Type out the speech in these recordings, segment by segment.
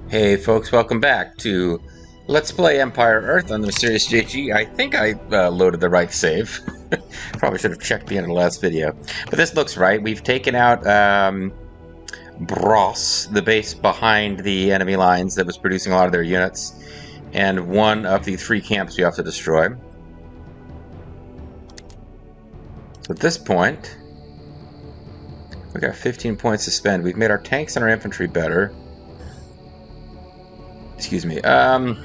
Hey folks, welcome back to Let's Play Empire Earth on the Series JG. I think I loaded the right save. Probably should have checked the end of the last video. But this looks right. We've taken out Bros, the base behind the enemy lines that was producing a lot of their units, and one of the 3 camps we have to destroy. So at this point, we got 15 points to spend. We've made our tanks and our infantry better. Excuse me. Can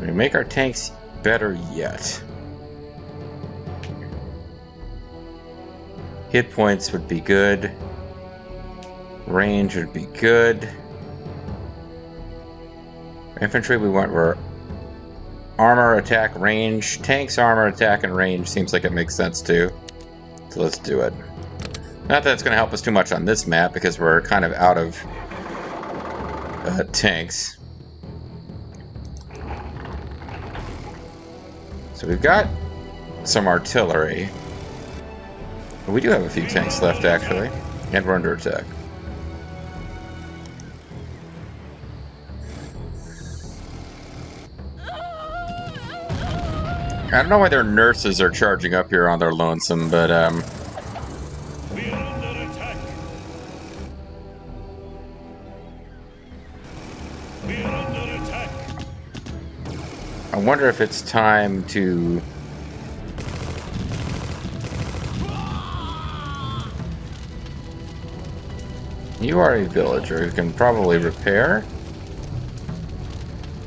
we make our tanks better yet? Hit points would be good. Range would be good. Infantry, we want armor, attack, range. Tanks, armor, attack, and range seems like it makes sense too. So let's do it. Not that it's going to help us too much on this map because we're kind of out of tanks. So we've got some artillery. But we do have a few tanks left actually, and we're under attack. I don't know why their nurses are charging up here on their lonesome, but I wonder if it's time to... You are a villager who can probably repair.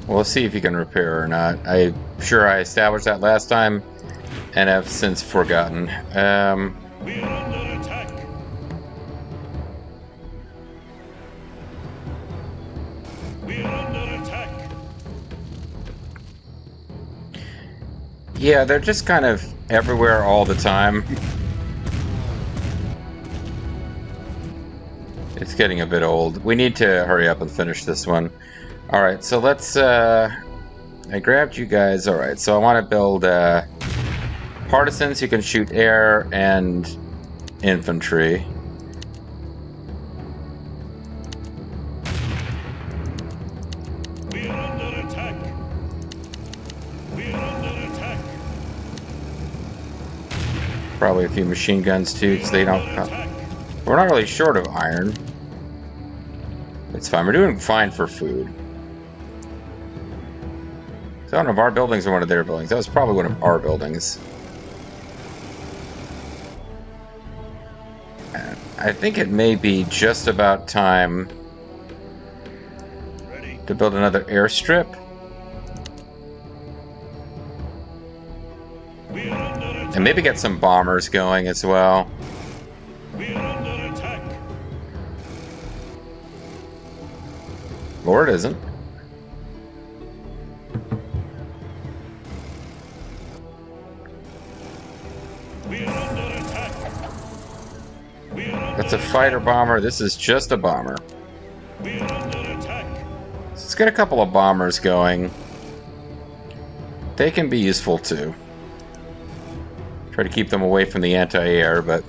We'll see if you can repair or not. I'm sure I established that last time and have since forgotten. We are under attack. We are under attack. Yeah, they're just kind of everywhere all the time. It's getting a bit old. We need to hurry up and finish this one. Alright, so let's... I grabbed you guys. Alright, so I want to build partisans who can shoot air and infantry. We are under attack. We are under attack. Probably a few machine guns too, because they don't... We're not really short of iron. It's fine. We're doing fine for food. So I don't know if our buildings or one of their buildings. That was probably one of our buildings. I think it may be just about time to build another airstrip. And maybe get some bombers going as well. We are under attack. Or it isn't. We are under attack. We are under That's a fighter bomber. This is just a bomber. We are under attack. Let's get a couple of bombers going. They can be useful too. Try to keep them away from the anti-air, but...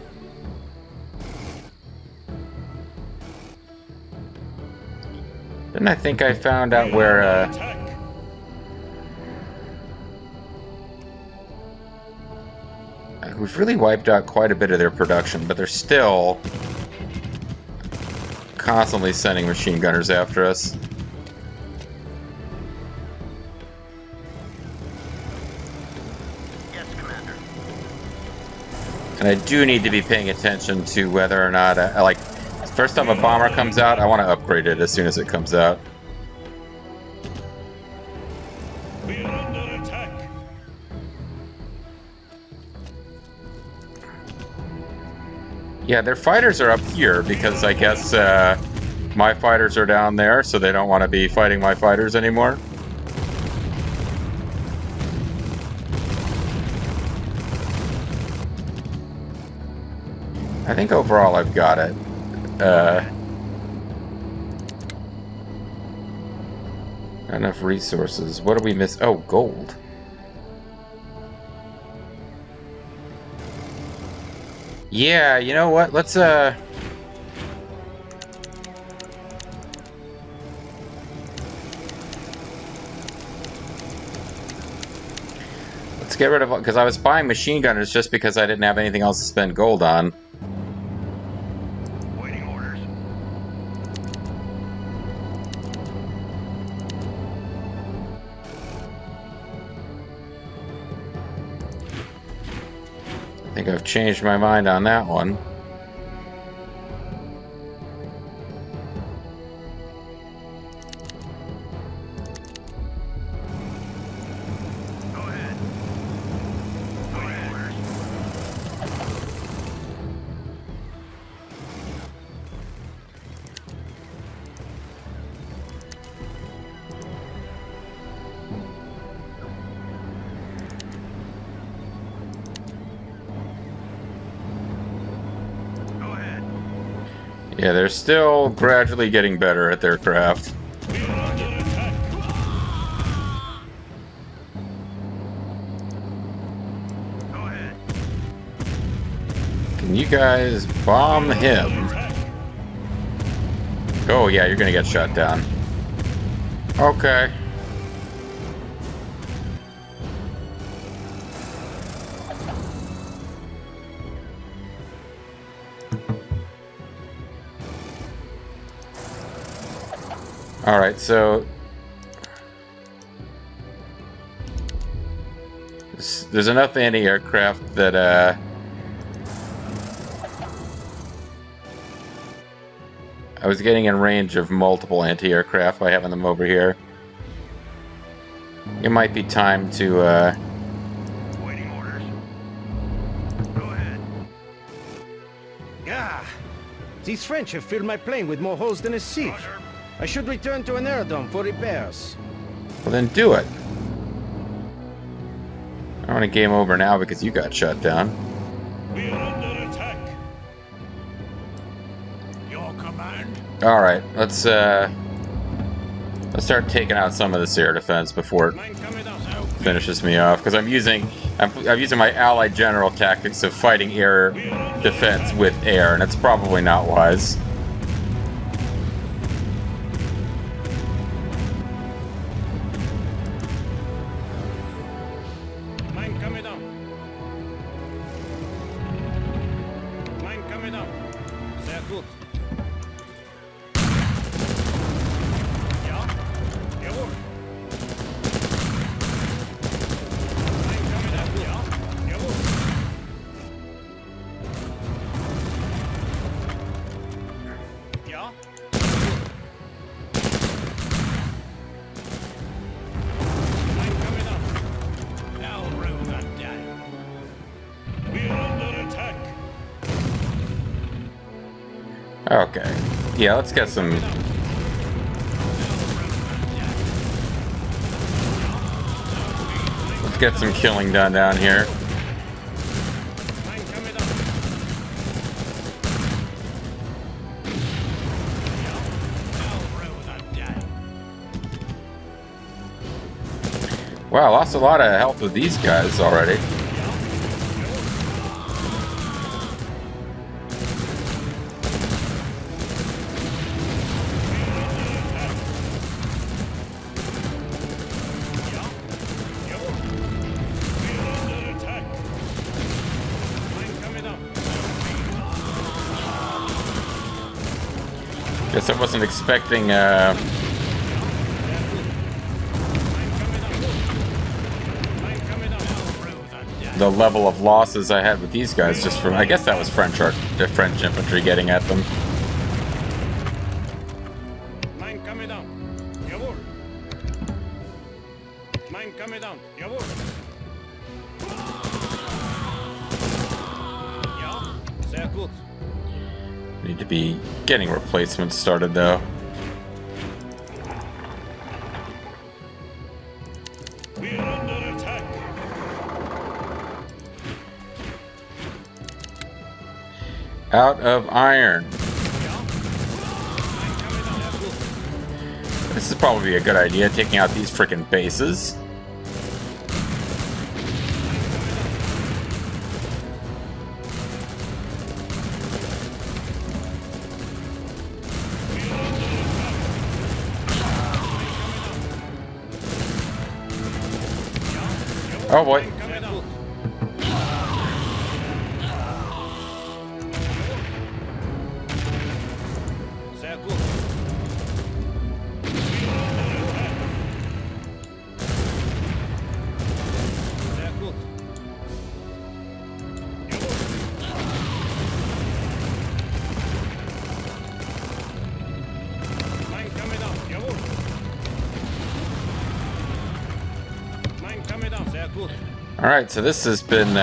Didn't I think I found out where, we've really wiped out quite a bit of their production, but they're still constantly sending machine gunners after us. Yes, Commander. And I do need to be paying attention to whether or not, like, first time a bomber comes out, I want to upgrade it as soon as it comes out. We are under attack. Yeah, their fighters are up here because I guess my fighters are down there, so they don't want to be fighting my fighters anymore. I think overall I've got it. Not enough resources. What do we miss? Oh, gold. Yeah, you know what? Let's get rid of... Because I was buying machine gunners just because I didn't have anything else to spend gold on. Waiting orders. I think I've changed my mind on that one. Yeah, they're still gradually getting better at their craft. We are under attack. Go ahead. Can you guys bomb him? Oh yeah, you're gonna get shot down. Okay. Alright, so there's enough anti-aircraft that I was getting in range of multiple anti-aircraft by having them over here. It might be time to Waiting orders. Go ahead. Ah! These French have filled my plane with more holes than a sieve. Roger. I should return to an aerodrome for repairs. well then do it. I want a game over now because you got shut down. We are under attack. Your command. Alright, let's start taking out some of this air defense before it Mine coming down. finishes me off, because I'm using my allied general tactics of fighting air defense with air, and it's probably not wise. Mine coming down. Mine coming down. Sehr gut. Ja. Jawohl. Mine coming down. Ja. Jawohl. Ja. Mine coming down. I'll rue that day. We are under attack. Okay. Yeah, let's get some... Let's get some killing done down here. Mine coming down. I'll rue that day. Wow, I lost a lot of health with these guys already. Guess I wasn't expecting the level of losses I had with these guys just from, I guess that was French infantry getting at them. Mine coming down. Jawohl. Mine coming down. Jawohl. Ja, sehr gut. Need to be getting replacements started though. We are under attack. Out of iron. This is probably a good idea, taking out these frickin' bases. Oh boy. Sehr gut. Alright, so this has been,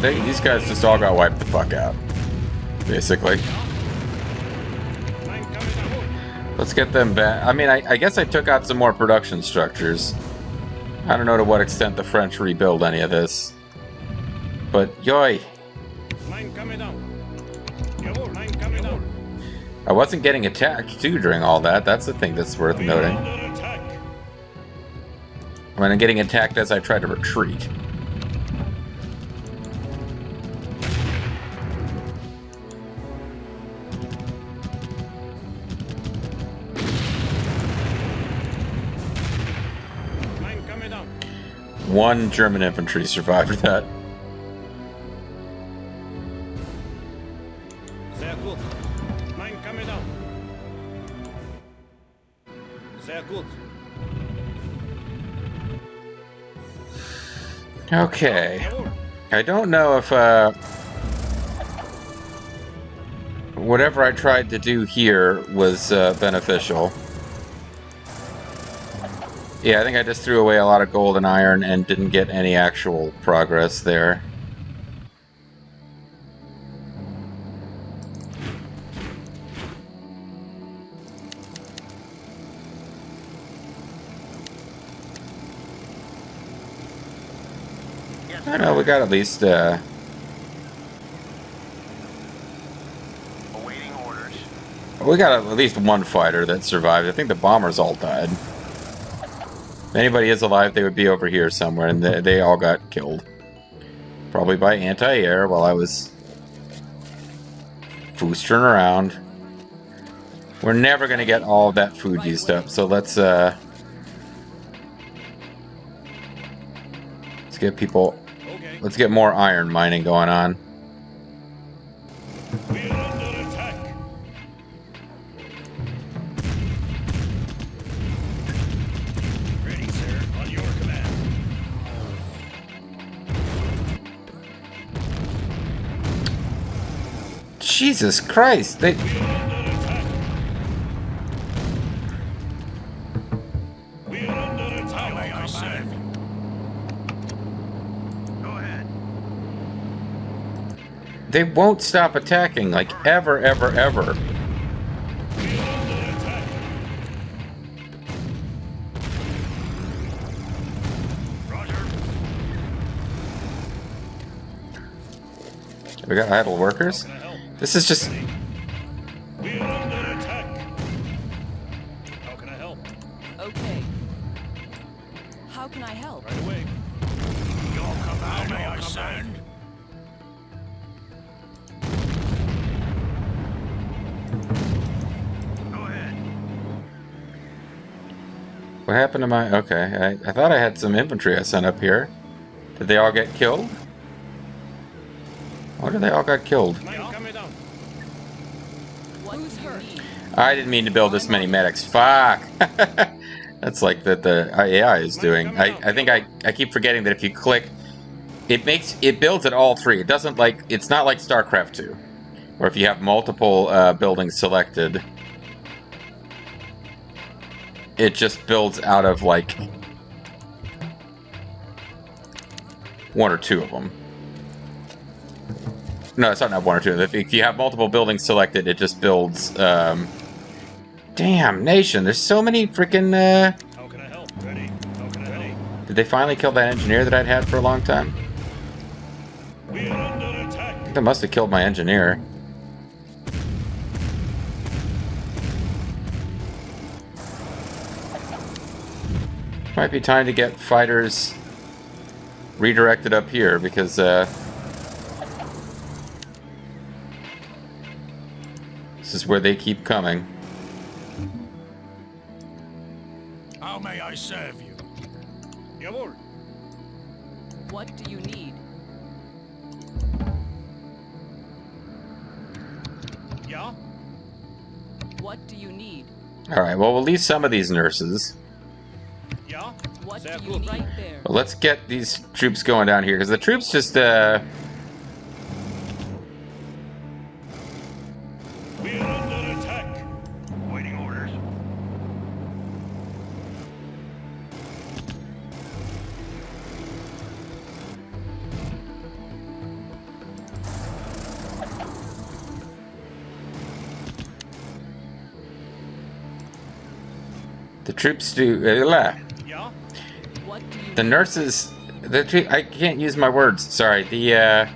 these guys just all got wiped the fuck out. Basically. Let's get them back. I mean, I guess I took out some more production structures. I don't know to what extent the French rebuild any of this. But, yoy. I wasn't getting attacked, too, during all that. That's the thing that's worth noting. I mean, I'm getting attacked as I try to retreat. One German infantry survived that. Sehr gut. Mine coming down. Sehr gut. Okay. I don't know if, whatever I tried to do here was, beneficial. Yeah, I think I just threw away a lot of gold and iron and didn't get any actual progress there. I know, we got at least, Awaiting orders. we got at least one fighter that survived. I think the bombers all died. If anybody is alive, they would be over here somewhere, and they all got killed. Probably by anti-air while I was foostering around. We're never going to get all of that food used up, so let's get people... Let's get more iron mining going on. We are under attack. Ready, sir. On your command. Jesus Christ! They... We are under attack. We are under attack. May I serve? Go ahead. They won't stop attacking, like, ever, ever, ever. We are under attack. Roger. We got idle workers? Can I help? This is just... We are under attack. How can I help? Okay. How can I help? Right away. Your command. May I send? Go ahead. What happened to my... Okay, I thought I had some infantry I sent up here. Did they all get killed? Why did they all got killed? Mine coming down. Who's hurt? I didn't mean to build this many medics. Fuck! That's like the AI is doing. I think I keep forgetting that if you click, it builds at all three. It doesn't like... It's not like StarCraft 2. Or if you have multiple buildings selected, it just builds out of like one or two of them. No, it's not one or two. If you have multiple buildings selected, it just builds. Damn nation! There's so many freaking. How can I help? Ready. How can I help? Did they finally kill that engineer that I'd had for a long time? We are under attack. They must have killed my engineer. Might be time to get fighters redirected up here because this is where they keep coming. How may I serve you? Jawohl. What do you need? Ja? What do you need? Alright, well, we'll leave some of these nurses. Ja? What Sehr do you gut. need? Right there. But let's get these troops going down here because the troops just We are under attack. Waiting orders. The troops do. Yeah? What do you The nurses. I can't use my words. Sorry. Yeah,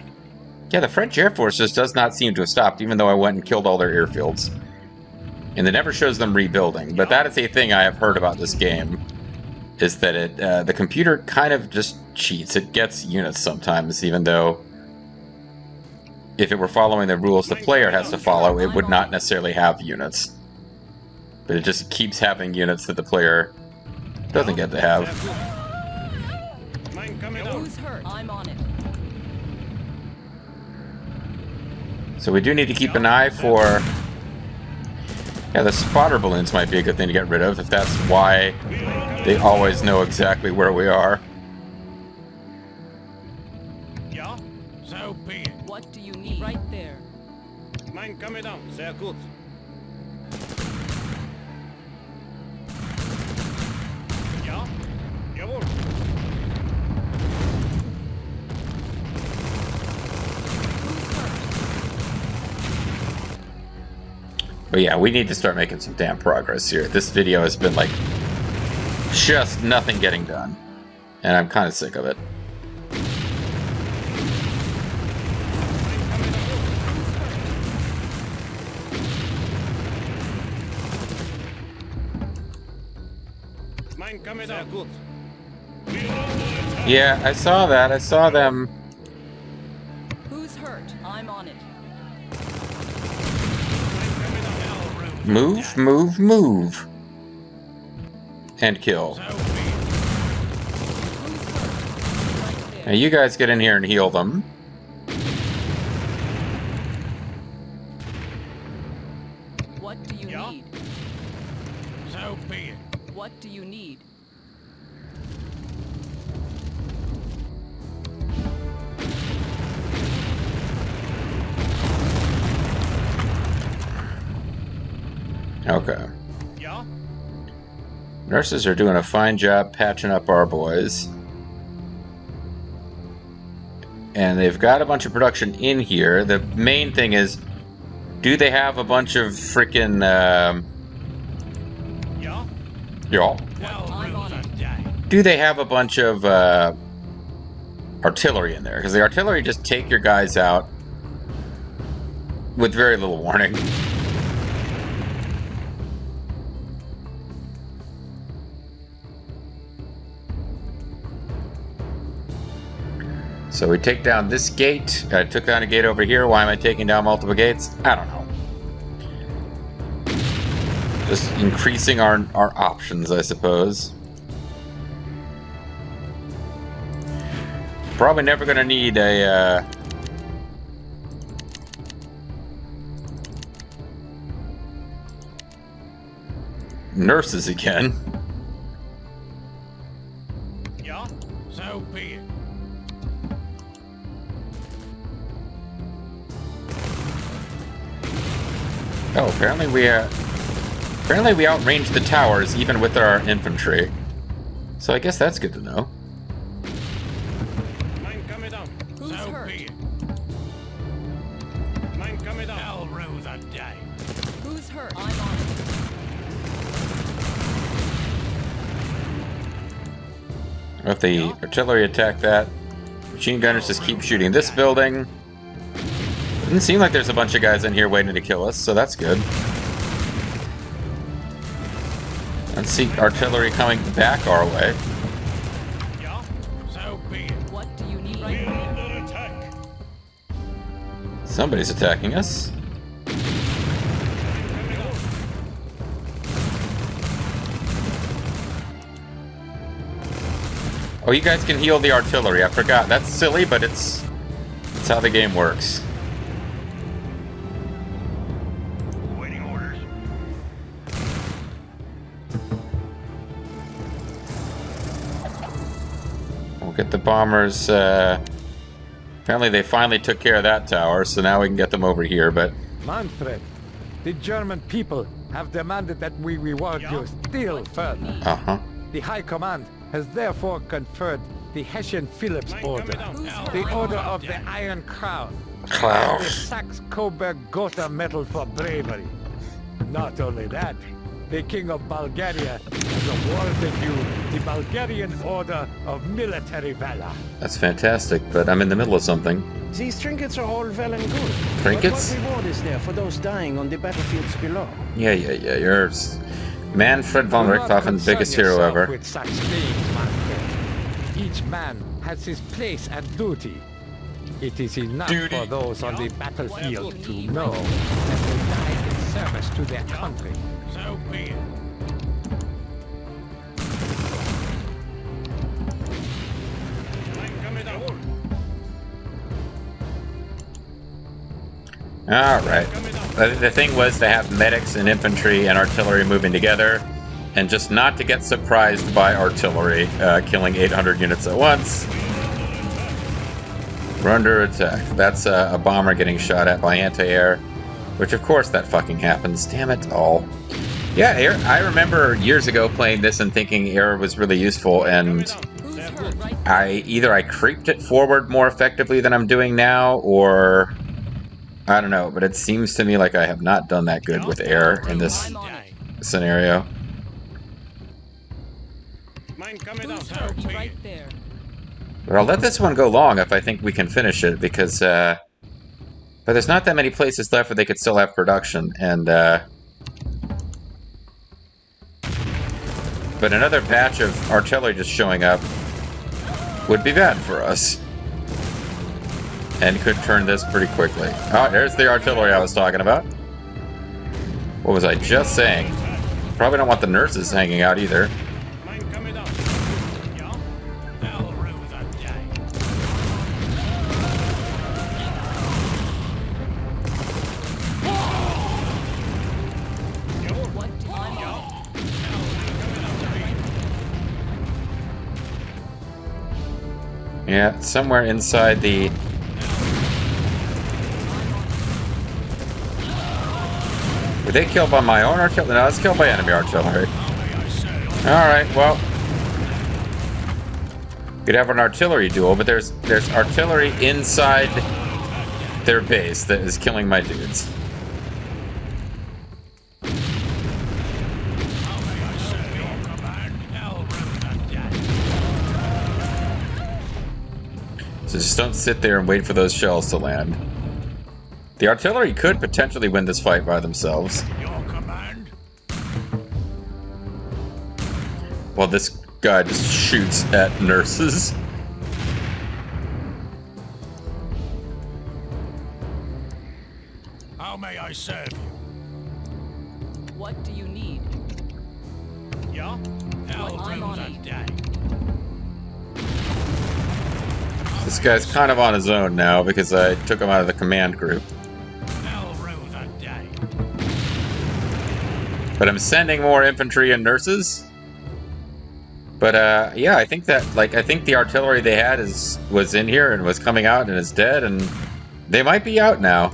the French Air Force just does not seem to have stopped, even though I went and killed all their airfields. And it never shows them rebuilding. But that is a thing I have heard about this game, is that the computer kind of just cheats. It gets units sometimes, even though if it were following the rules the player has to follow, it would not necessarily have units. But it just keeps having units that the player doesn't get to have. Mine coming down. Who's hurt? I'm on it. So we do need to keep an eye for... Yeah, the spotter balloons might be a good thing to get rid of, if that's why they always know exactly where we are. Yeah? So be it. What do you need? Right there. Mine coming down. Sehr gut. Ja? Jawohl. Who's hurt? But yeah, we need to start making some damn progress here. This video has been like just nothing getting done. And I'm kind of sick of it. Mine coming down. Sehr gut. Yeah, I saw that. I saw them. Who's hurt? I'm on it. Move, move, move. And kill. So be it. Who's hurt? Right Now there. you guys get in here and heal them. What do you Yeah? need? So be it. What do you need? Okay. Ja? Nurses are doing a fine job patching up our boys. And they've got a bunch of production in here. The main thing is, do they have a bunch of freaking, Ja? y'all? Well, I'm on rules it. a day. Do they have a bunch of, artillery in there? Because the artillery just take your guys out with very little warning. So we take down this gate. I took down a gate over here. Why am I taking down multiple gates? I don't know. Just increasing our options, I suppose. Probably never going to need a... nurses again. Ja? So be it. Oh, apparently we outranged the towers even with our infantry. So I guess that's good to know. Mine coming down. Who's So hurt? be it. Mine coming down. Hell rue the day. Who's hurt? I'm on it. If the artillery attack that, machine gunners just keep shooting this building. Doesn't seem like there's a bunch of guys in here waiting to kill us, so that's good. Let's see artillery coming back our way. Ja? So be it. What do you need? We're Right there. under attack. Somebody's attacking us. Oh, you guys can heal the artillery. I forgot. That's silly, but it's how the game works. Waiting orders. We'll get the bombers. Apparently they finally took care of that tower, so now we can get them over here, but... Manfred, the German people have demanded that we reward you still further. Uh-huh. The High Command has therefore conferred the Hessian Philipps Mine Order, coming down. Who's hurt? the I'm Order on of it. the Iron Crown, the Klaus. Saxe-Coburg Gotha Medal for bravery. Not only that, the King of Bulgaria, has awarded you the Bulgarian Order of Military Valor. That's fantastic, but I'm in the middle of something. These trinkets are all well and good. Trinkets? But what reward is there for those dying on the battlefields below? Yeah. You're Manfred von Do not Richthofen, concern biggest hero yourself ever. with such things, my friend. Each man has his place and duty. It is enough for those on the battlefield to know that they died in service to their country. So be it. Alright. The thing was to have medics and infantry and artillery moving together, and just not to get surprised by artillery, killing 800 units at once. We're under attack. That's a bomber getting shot at by anti-air, which of course that fucking happens. Damn it all. Yeah, air. I remember years ago playing this and thinking air was really useful, and Who's hurt? Right. I creeped it forward more effectively than I'm doing now, or I don't know, but it seems to me like I have not done that good with air in this I'm on it. scenario. Who's hurt? Right there. But I'll let this one go long if I think we can finish it, because but there's not that many places left where they could still have production, and but another batch of artillery just showing up would be bad for us. And could turn this pretty quickly. Oh, there's the artillery I was talking about. What was I just saying? Probably don't want the nurses hanging out either. They'll rue the day. What do I'm on it. Yeah, somewhere inside the... Were they killed by my own artillery? No, it's killed by enemy artillery. Alright, well... Could have an artillery duel, but there's artillery inside their base that is killing my dudes. So just don't sit there and wait for those shells to land. The artillery could potentially win this fight by themselves. Your command? Well, this guy just shoots at nurses. How may I serve you? What do you need? They'll I'm rue on the it. day. This guy's kind of on his own now because I took him out of the command group. They'll rue the day. But I'm sending more infantry and nurses. But yeah, I think that I think the artillery they had was in here and was coming out and is dead, and they might be out now.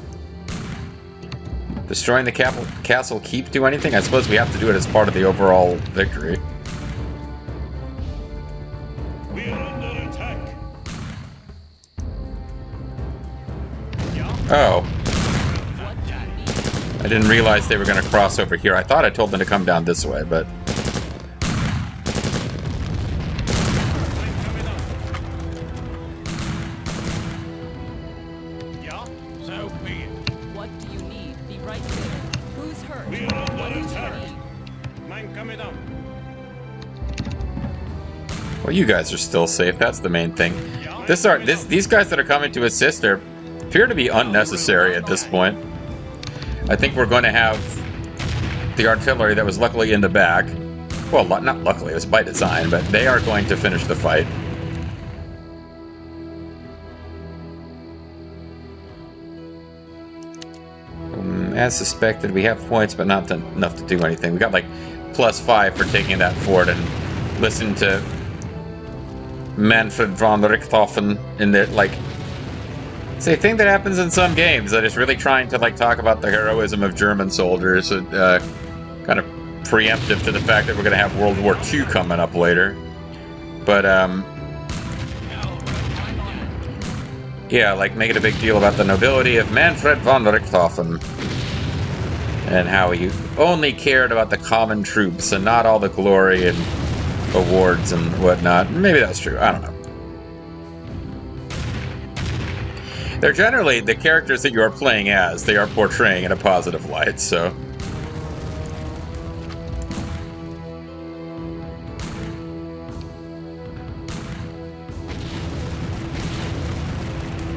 Destroying the castle keep do anything? I suppose we have to do it as part of the overall victory. We are under attack. Oh, What do you need? I didn't realize they were going to cross over here. I thought I told them to come down this way, but... So be it. What do you need? Be right there. Who's hurt? We are under What is attack. hurting? Well, you guys are still safe. That's the main thing. These guys that are coming to assist appear to be unnecessary at this point. I think we're going to have the artillery that was luckily in the back. Well, not luckily, it was by design, but they are going to finish the fight. As suspected, we have points, but not enough to do anything. We got like +5 for taking that fort, and listen to Manfred von Richthofen in the it's a thing that happens in some games that is really trying to talk about the heroism of German soldiers, kind of preemptive to the fact that we're going to have World War II coming up later. But yeah, making a big deal about the nobility of Manfred von Richthofen. and how he only cared about the common troops and not all the glory and awards and whatnot. Maybe that's true. I don't know. They're generally the characters that you are playing as. They are portraying in a positive light, so.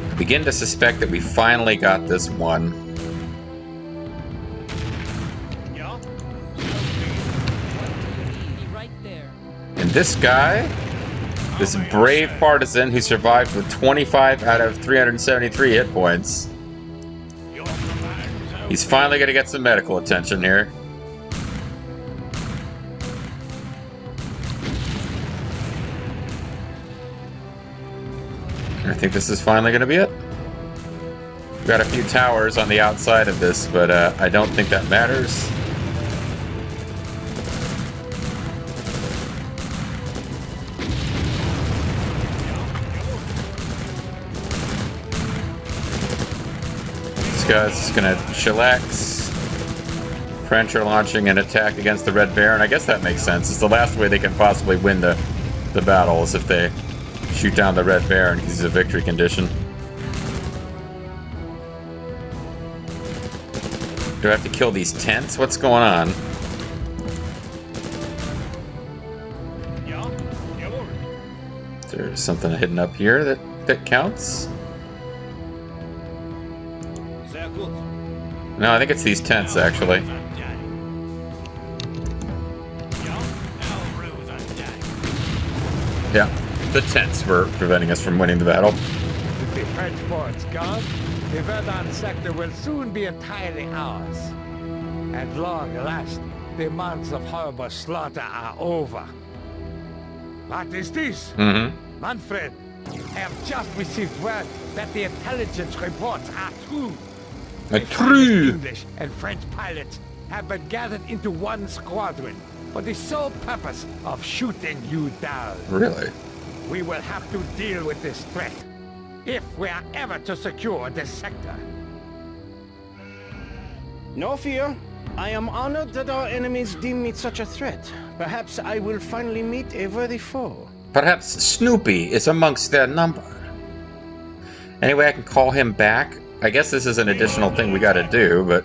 I begin to suspect that we finally got this one. Right there. And this guy, this brave partisan who survived with 25 out of 373 hit points. He's finally going to get some medical attention here. I think this is finally going to be it. We've got a few towers on the outside of this, but I don't think that matters. This guy's just going to chillax. French are launching an attack against the Red Baron. I guess that makes sense. It's the last way they can possibly win the battle is if they shoot down the Red Baron because he's a victory condition. Do I have to kill these tents? What's going on? Is there something hidden up here that counts? No, I think it's these tents actually. Yeah, the tents were preventing us from winning the battle. With the French forts gone, the Verdun sector will soon be entirely ours. At long last, the months of horrible slaughter are over. What is this? Manfred, I have just received word that the intelligence reports are true. The True. English and French pilots have been gathered into one squadron for the sole purpose of shooting you down. Really? We will have to deal with this threat if we are ever to secure this sector. No fear. I am honored that our enemies deem me such a threat. Perhaps I will finally meet a worthy foe. Perhaps Snoopy is amongst their number. Anyway, I can call him back. I guess this is an additional thing we gotta do, but...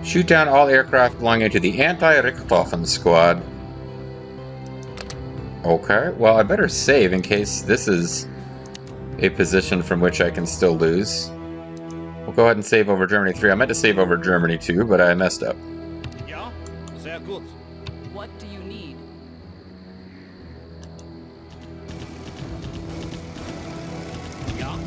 Shoot down all aircraft belonging to the anti-Richthofen squad. Okay, well I better save in case this is a position from which I can still lose. We'll go ahead and save over Germany 3. I meant to save over Germany 2, but I messed up. Ja, sehr gut. What do you need? Ja.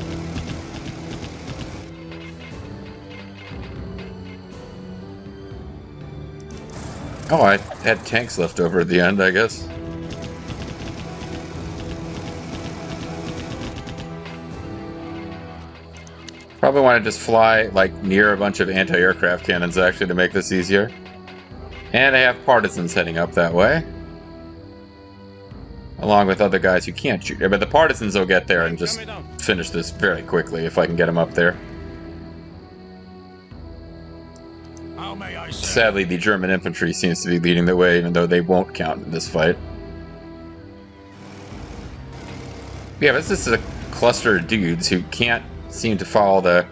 Oh, I had tanks left over at the end, I guess. Probably want to just fly, like, near a bunch of anti-aircraft cannons, actually, to make this easier. And I have partisans heading up that way. Along with other guys who can't shoot. But the partisans will get there and just finish this very quickly if I can get them up there. How may I serve? Sadly, the German infantry seems to be leading the way, even though they won't count in this fight. Yeah, but this is a cluster of dudes who can't seem to follow the...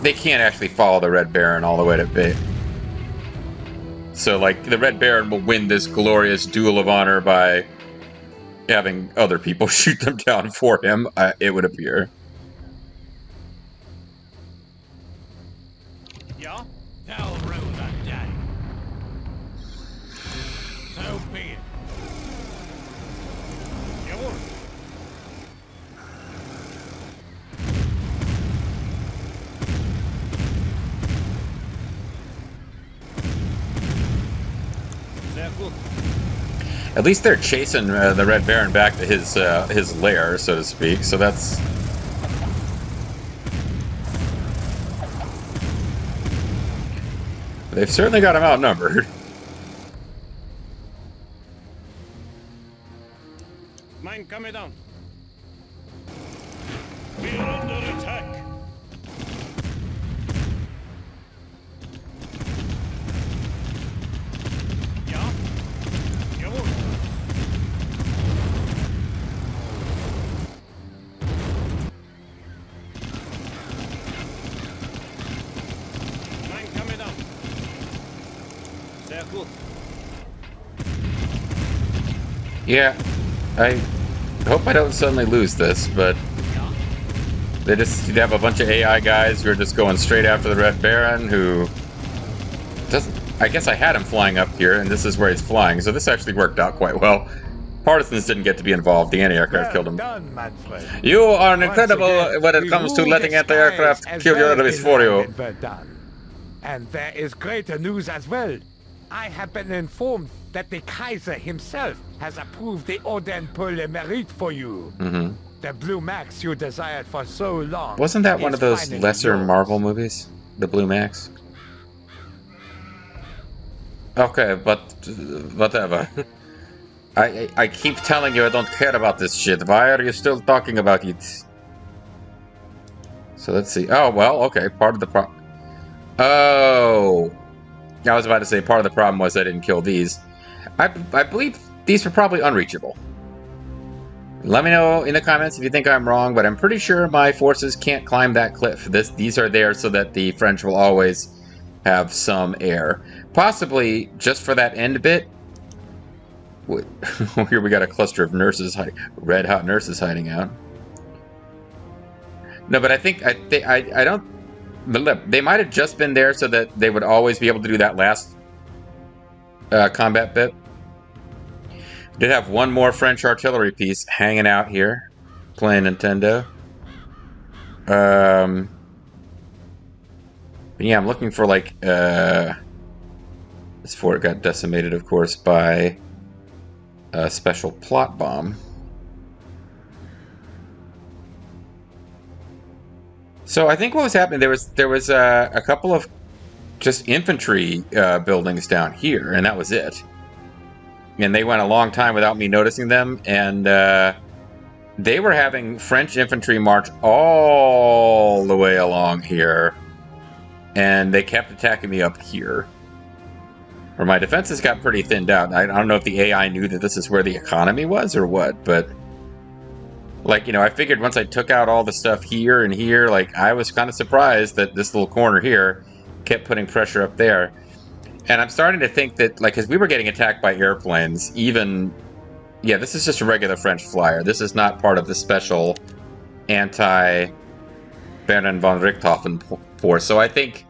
They can't actually follow the Red Baron all the way to bait. So, like, the Red Baron will win this glorious duel of honor by having other people shoot them down for him, it would appear. Ja. They'll rue the day. So be it. Jawohl. Sehr gut. At least they're chasing the Red Baron back to his lair, so to speak, so that's... They've certainly got him outnumbered. Mine coming down. We are under attack. Ja? Jawohl. Mine coming down. Sehr gut. Yeah, I hope I don't suddenly lose this, but they just you have a bunch of AI guys who are just going straight after the Red Baron, who doesn't. I guess I had him flying up here, and this is where he's flying, so this actually worked out quite well. Partisans didn't get to be involved. The anti-aircraft killed him. Done, Manfred. You are Once incredible again, when it we comes to rule letting the anti-aircraft skies as kill your well enemies in for you. End Red Baron. And there is greater news as well. I have been informed that the Kaiser himself has approved the Orden pour le Mérite for you. Mm-hmm. The Blue Max you desired for so long. Wasn't that one is of those finally lesser yours. Marvel movies? The Blue Max? Okay, but whatever. I keep telling you I don't care about this shit. Why are you still talking about it? So let's see. Oh, well, okay. Part of the problem... Oh! I was about to say part of the problem was I didn't kill these. I believe these were probably unreachable. Let me know in the comments if you think I'm wrong, but I'm pretty sure my forces can't climb that cliff. These are there so that the French will always have some air. Possibly just for that end bit. Here we got a cluster of nurses, red hot nurses hiding out. No, but I think I don't. But look, they might have just been there so that they would always be able to do that last combat bit. Did have one more French artillery piece hanging out here, playing Nintendo. But yeah, I'm looking for like this fort got decimated, of course, by a special plot bomb. So I think what was happening there was a couple of just infantry buildings down here, and that was it. And they went a long time without me noticing them, and they were having French infantry march all the way along here, and they kept attacking me up here. Or my defenses got pretty thinned out. I don't know if the AI knew that this is where the economy was or what, but like, you know, I figured once I took out all the stuff here and here, like, I was kind of surprised that this little corner here kept putting pressure up there. And I'm starting to think that, like, because we were getting attacked by airplanes, even... Yeah, this is just a regular French flyer. This is not part of the special anti-Baron von Richthofen force. So I think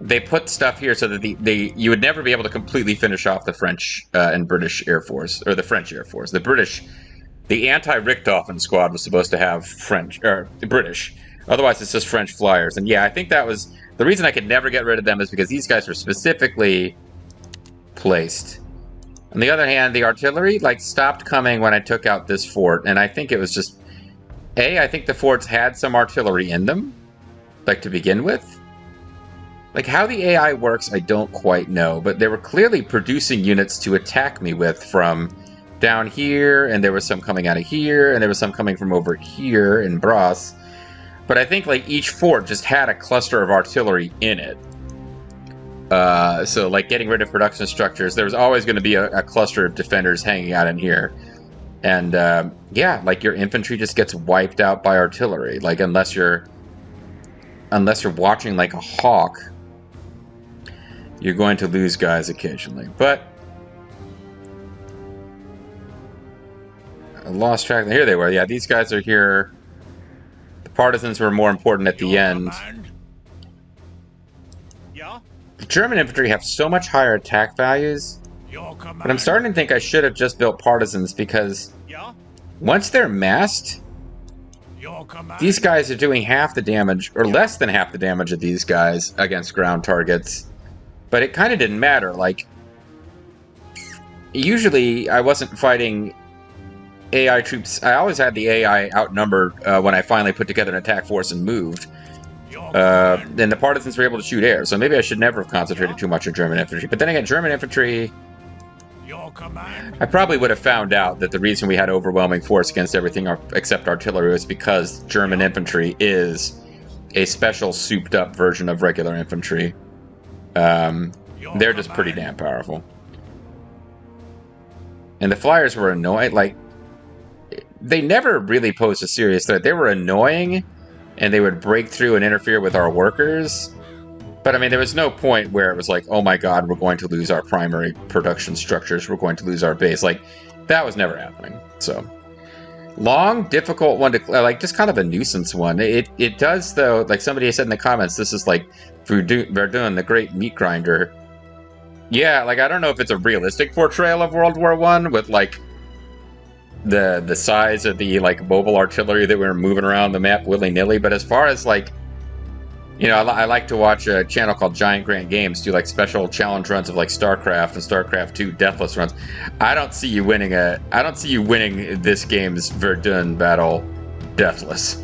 they put stuff here so that you would never be able to completely finish off the French and British Air Force, or the French Air Force. The anti-Richthofen squad was supposed to have French, or British. Otherwise, it's just French flyers. And yeah, I think that was... The reason I could never get rid of them is because these guys were specifically placed. On the other hand, the artillery, like, stopped coming when I took out this fort. And I think it was just... I think the forts had some artillery in them, like, to begin with. Like, how the AI works, I don't quite know. But they were clearly producing units to attack me with from down here, and there was some coming out of here, and there was some coming from over here in Brass. But I think, like, each fort just had a cluster of artillery in it. So, like, getting rid of production structures, there was always going to be a cluster of defenders hanging out in here. And, yeah, like, your infantry just gets wiped out by artillery. Like, unless you're watching like a hawk, you're going to lose guys occasionally. But I lost track. Here they were. Yeah, these guys are here. The partisans were more important at the Your end. command? Ja? The German infantry have so much higher attack values, Your command? but I'm starting to think I should have just built partisans, because Ja? once they're massed, Your command? these guys are doing half the damage, or less than half the damage of these guys against ground targets. But it kind of didn't matter. Like, usually I wasn't fighting AI troops. I always had the AI outnumbered when I finally put together an attack force and moved. Your command? Then the partisans were able to shoot air, so maybe I should never have concentrated too much on German infantry. But then again, German infantry, Your command. I probably would have found out that the reason we had overwhelming force against everything except artillery was because German infantry is a special souped-up version of regular infantry. They're just pretty damn powerful. And the flyers were annoying. Like, they never really posed a serious threat. They were annoying, and they would break through and interfere with our workers. But, I mean, there was no point where it was like, oh my god, we're going to lose our primary production structures, we're going to lose our base. Like, that was never happening. So, long, difficult one to, like, just kind of a nuisance one. It does, though, like somebody said in the comments, this is like Verdun, the great meat grinder. Yeah, like, I don't know if it's a realistic portrayal of World War I with, like, the size of the, like, mobile artillery that we were moving around the map willy-nilly, but as far as, like, you know, I like to watch a channel called Giant Grant Games do, like, special challenge runs of, like, StarCraft and StarCraft 2 Deathless runs. I don't see you winning this game's Verdun battle Deathless.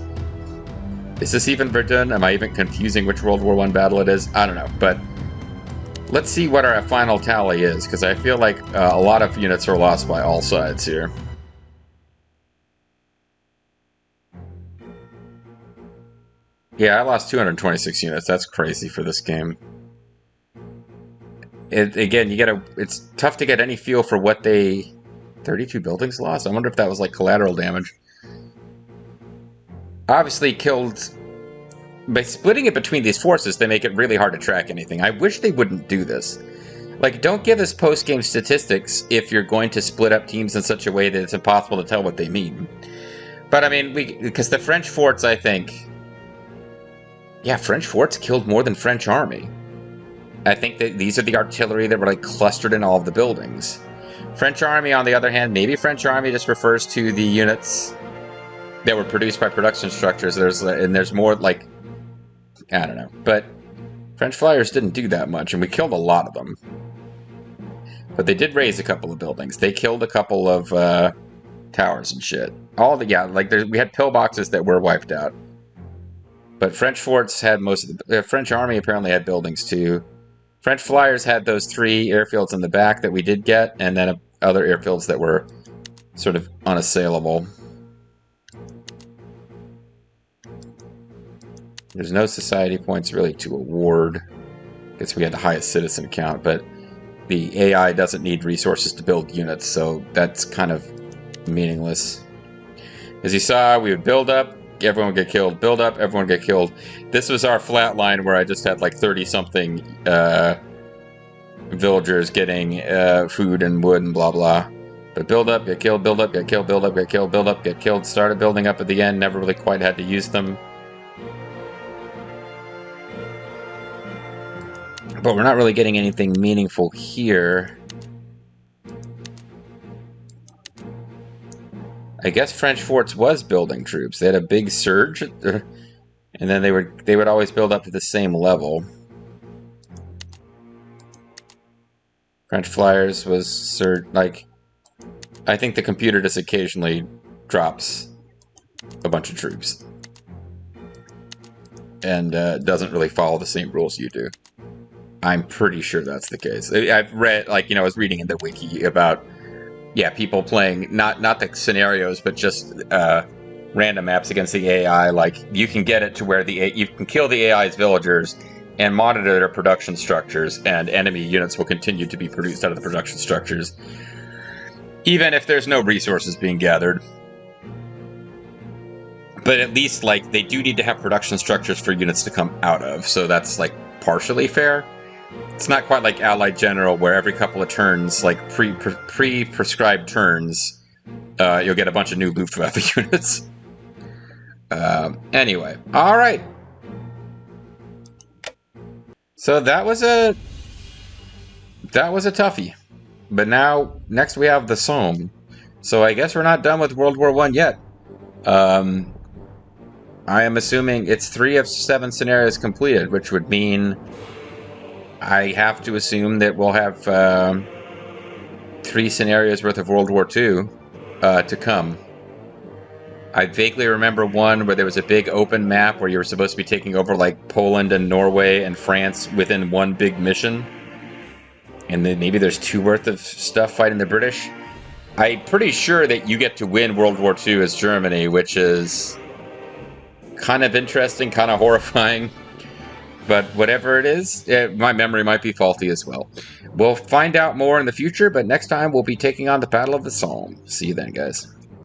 Is this even Verdun? Am I even confusing which World War I battle it is? I don't know, but let's see what our final tally is, because I feel like a lot of units are lost by all sides here. Yeah, I lost 226 units. That's crazy for this game. Again, it's tough to get any feel for what 32 buildings lost? I wonder if that was like collateral damage. Obviously killed... By splitting it between these forces, they make it really hard to track anything. I wish they wouldn't do this. Like, don't give us post-game statistics if you're going to split up teams in such a way that it's impossible to tell what they mean. But, I mean, because the French forts, I think... Yeah, French forts killed more than French army. I think that these are the artillery that were, like, clustered in all of the buildings. French army, on the other hand, maybe French army just refers to the units that were produced by production structures. There's more, like... I don't know. But French flyers didn't do that much, and we killed a lot of them. But they did raise a couple of buildings. They killed a couple of towers and shit. We had pillboxes that were wiped out. But French forts had most of the... French army apparently had buildings too. French flyers had those 3 airfields in the back that we did get, and then other airfields that were sort of unassailable. There's no society points really to award. I guess we had the highest citizen count, but the AI doesn't need resources to build units, so that's kind of meaningless. As you saw, we would build up, everyone would get killed, build up, everyone would get killed. This was our flat line where I just had like 30-something villagers getting food and wood and blah blah. But build up, get killed, build up, get killed, build up, get killed, build up, get killed. Started building up at the end, never really quite had to use them. But we're not really getting anything meaningful here. I guess French forts was building troops. They had a big surge, and then they would always build up to the same level. French flyers was surge, like, I think the computer just occasionally drops a bunch of troops and doesn't really follow the same rules you do. I'm pretty sure that's the case. I've read, like, you know, I was reading in the wiki about, yeah, people playing, not the scenarios, but just random maps against the AI. Like, you can get it to where you can kill the AI's villagers and monitor their production structures, and enemy units will continue to be produced out of the production structures, even if there's no resources being gathered. But at least, like, they do need to have production structures for units to come out of, so that's, like, partially fair. It's not quite like Allied General, where every couple of turns, like pre-prescribed turns, you'll get a bunch of new Luftwaffe units. Anyway, all right. So that was a toughie. But now, next we have the Somme. So I guess we're not done with World War I yet. I am assuming it's 3 of 7 scenarios completed, which would mean I have to assume that we'll have 3 scenarios worth of World War II to come. I vaguely remember one where there was a big open map where you were supposed to be taking over like Poland and Norway and France within one big mission. And then maybe there's 2 worth of stuff fighting the British. I'm pretty sure that you get to win World War II as Germany, which is kind of interesting, kind of horrifying. But whatever it is, my memory might be faulty as well. We'll find out more in the future, but next time we'll be taking on the Battle of the Somme. See you then, guys.